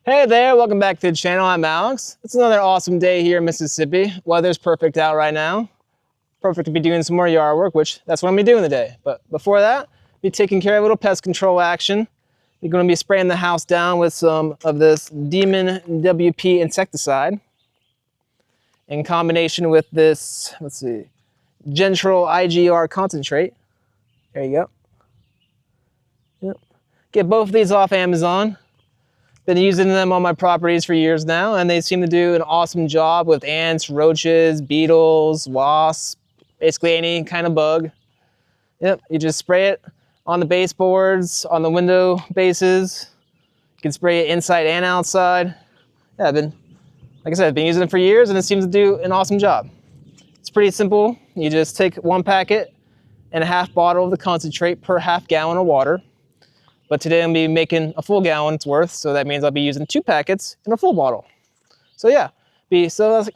Hey there, welcome back to the channel. I'm Alex. It's another awesome day here in Mississippi. Weather's perfect out right now. Perfect to be doing some more yard work, which that's what I'm gonna be doing today. But before that, be taking care of a little pest control action. We're gonna be spraying the house down with some of this Demon WP insecticide in combination with this, Gentral IGR concentrate. There you go. Yep. Get both of these off Amazon. Been using them on my properties for years now, and they seem to do an awesome job with ants, roaches, beetles, wasps, basically any kind of bug. Yep, you just spray it on the baseboards, on the window bases. You can spray it inside and outside. Yeah, like I said, I've been using it for years, and it seems to do an awesome job. It's pretty simple. You just take 1 packet and a half bottle of the concentrate per half gallon of water. But today I'm gonna be making a full gallon's worth, so that means I'll be using 2 packets in a full bottle. So yeah, like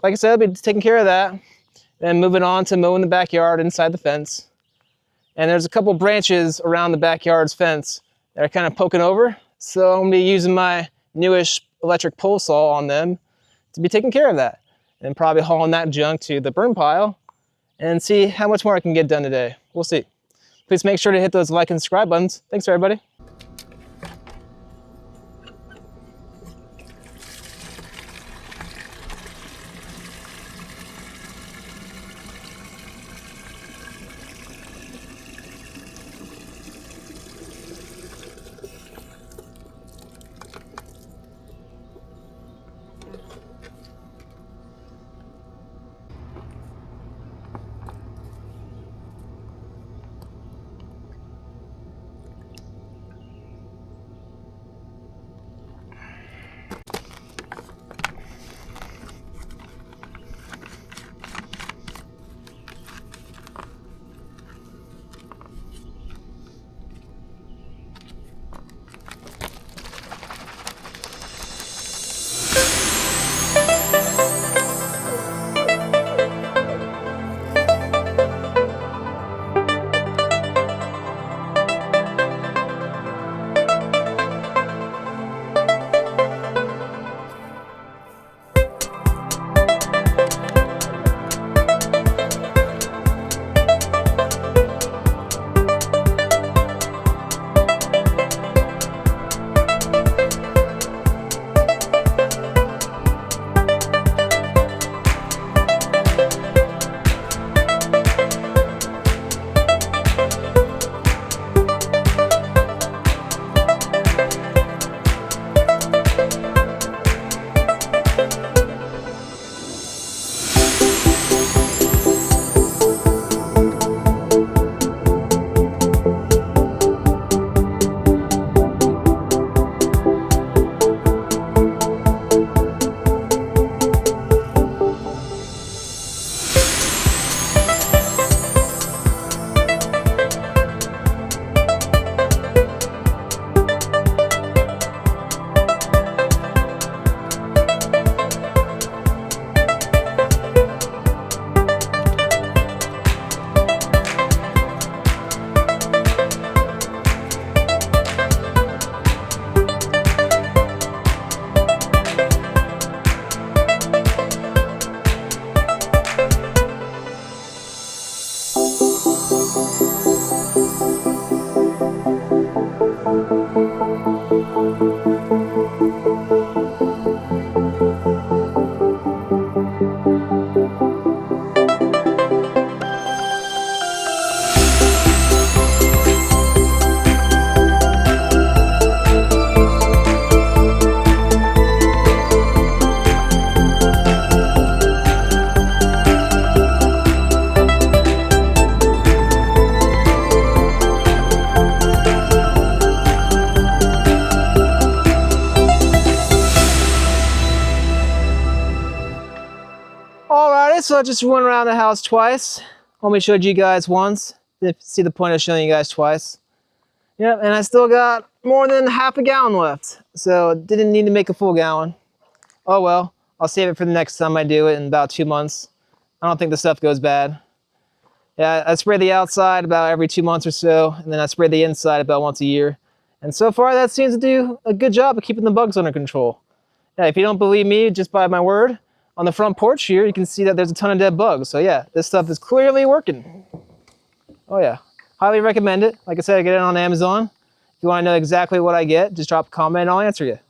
I said, I'll be taking care of that. Then moving on to mowing the backyard inside the fence. And there's a couple branches around the backyard's fence that are kind of poking over. So I'm gonna be using my newish electric pole saw on them to be taking care of that. And probably hauling that junk to the burn pile and see how much more I can get done today. We'll see. Please make sure to hit those like and subscribe buttons. Thanks everybody. Alrighty, so I just went around the house twice. Only showed you guys once. Didn't see the point of showing you guys twice. Yep, and I still got more than half a gallon left. So didn't need to make a full gallon. Oh well, I'll save it for the next time I do it in about 2 months. I don't think the stuff goes bad. Yeah, I spray the outside about every 2 months or so, and then I spray the inside about once a year. And so far that seems to do a good job of keeping the bugs under control. Yeah, if you don't believe me, just by my word, on the front porch here, you can see that there's a ton of dead bugs. So yeah, this stuff is clearly working. Oh yeah, highly recommend it. Like I said, I get it on Amazon. If you want to know exactly what I get, just drop a comment and I'll answer you.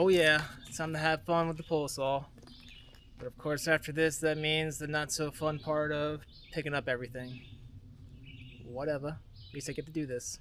Oh yeah, it's time to have fun with the pole saw. But of course after this, that means the not so fun part of picking up everything. Whatever, at least I get to do this.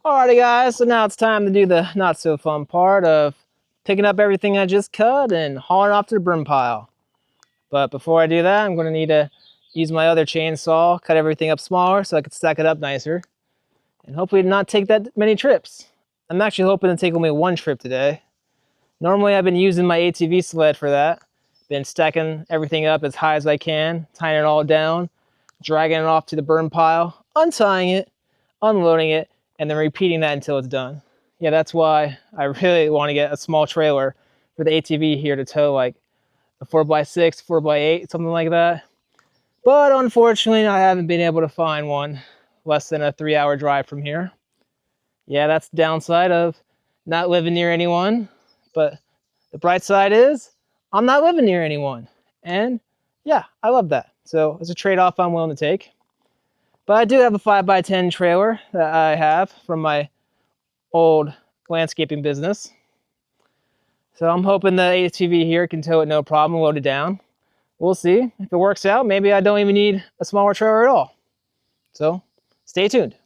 Alrighty guys, so now it's time to do the not so fun part of picking up everything I just cut and hauling off to the burn pile. But before I do that, I'm going to need to use my other chainsaw, cut everything up smaller so I can stack it up nicer, and hopefully not take that many trips. I'm actually hoping to take only one trip today. Normally I've been using my ATV sled for that. Been stacking everything up as high as I can, tying it all down, dragging it off to the burn pile, untying it, unloading it, and then repeating that until it's done. Yeah, that's why I really want to get a small trailer for the ATV here to tow like a 4x6, 4x8, something like that. But unfortunately, I haven't been able to find one less than a 3-hour drive from here. Yeah, that's the downside of not living near anyone. But the bright side is I'm not living near anyone. And yeah, I love that. So it's a trade-off I'm willing to take. But I do have a 5x10 trailer that I have from my old landscaping business. So I'm hoping the ATV here can tow it no problem, load it down. We'll see. If it works out, maybe I don't even need a smaller trailer at all. So stay tuned.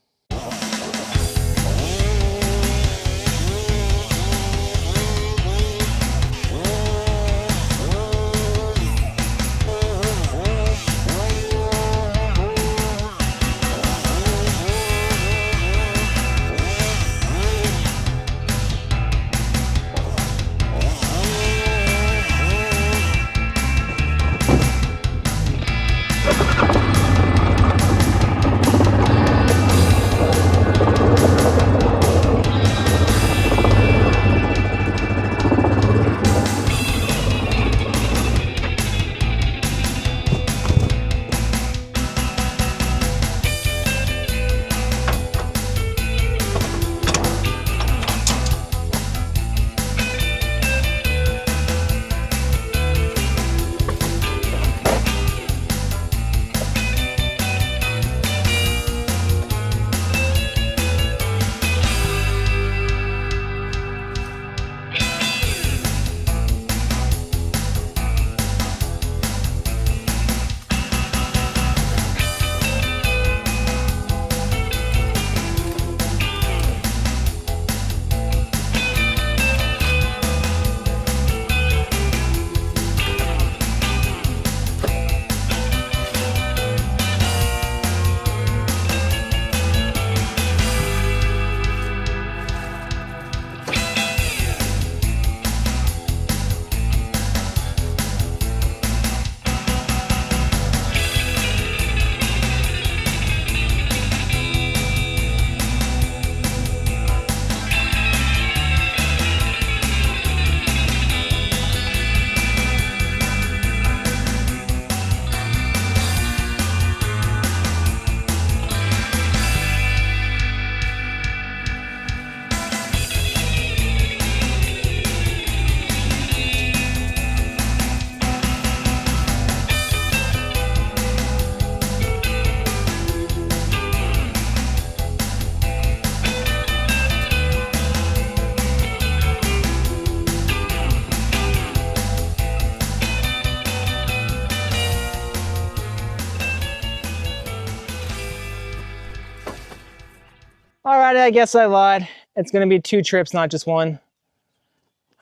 Alright, I guess I lied. It's going to be 2 trips, not just one.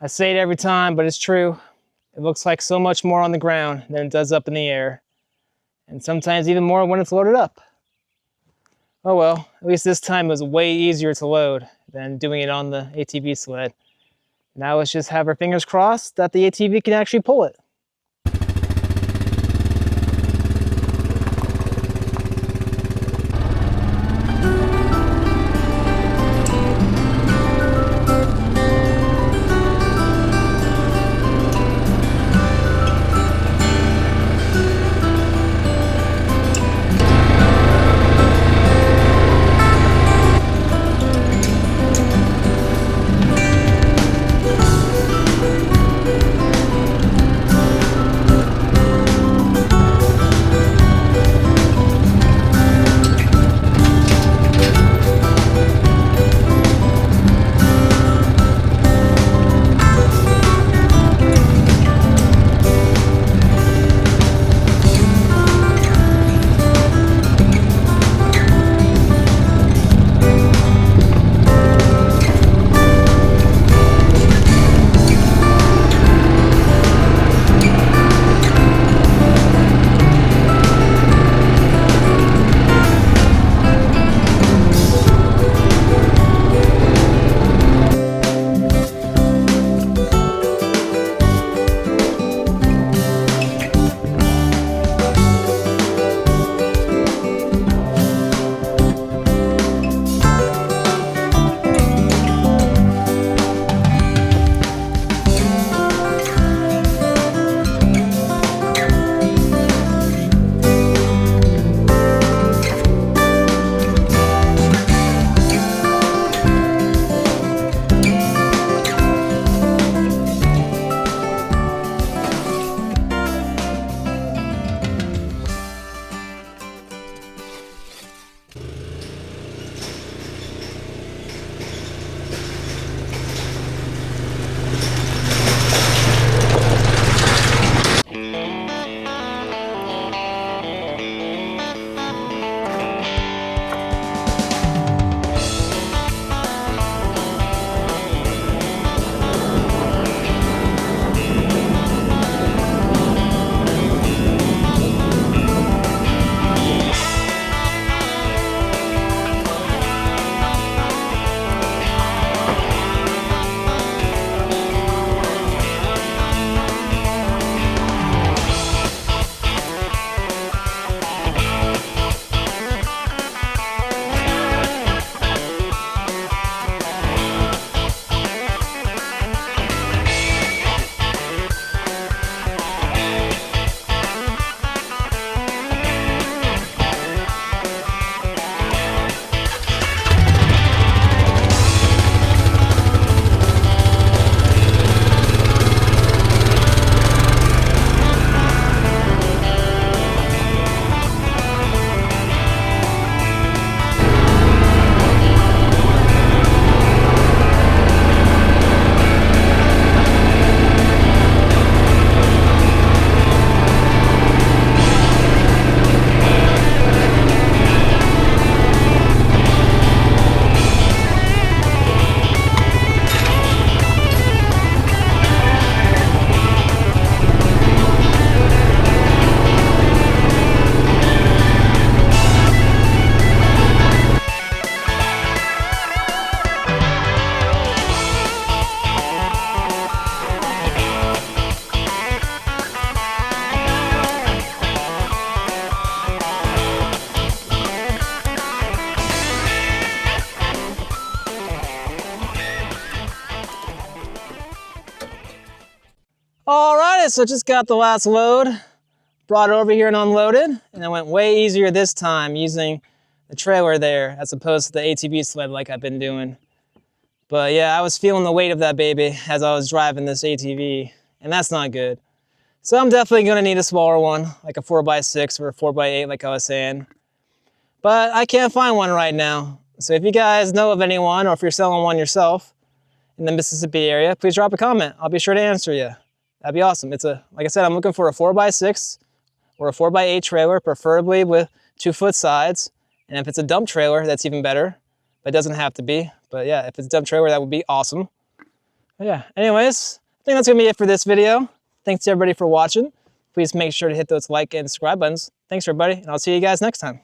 I say it every time, but it's true. It looks like so much more on the ground than it does up in the air. And sometimes even more when it's loaded up. Oh well, at least this time it was way easier to load than doing it on the ATV sled. Now let's just have our fingers crossed that the ATV can actually pull it. right, so just got the last load, brought it over here and unloaded, and it went way easier this time using the trailer there as opposed to the ATV sled like I've been doing. But yeah, I was feeling the weight of that baby as I was driving this ATV, and that's not good. So I'm definitely gonna need a smaller one, like a 4x6 or a 4x8 like I was saying. But I can't find one right now. So if you guys know of anyone, or if you're selling one yourself in the Mississippi area, please drop a comment. I'll be sure to answer you. That'd be awesome. Like I said, I'm looking for a 4x6 or a 4x8 trailer, preferably with 2-foot sides. And if it's a dump trailer, that's even better. But it doesn't have to be. But yeah, if it's a dump trailer, that would be awesome. But yeah, anyways, I think that's gonna be it for this video. Thanks to everybody for watching. Please make sure to hit those like and subscribe buttons. Thanks everybody, and I'll see you guys next time.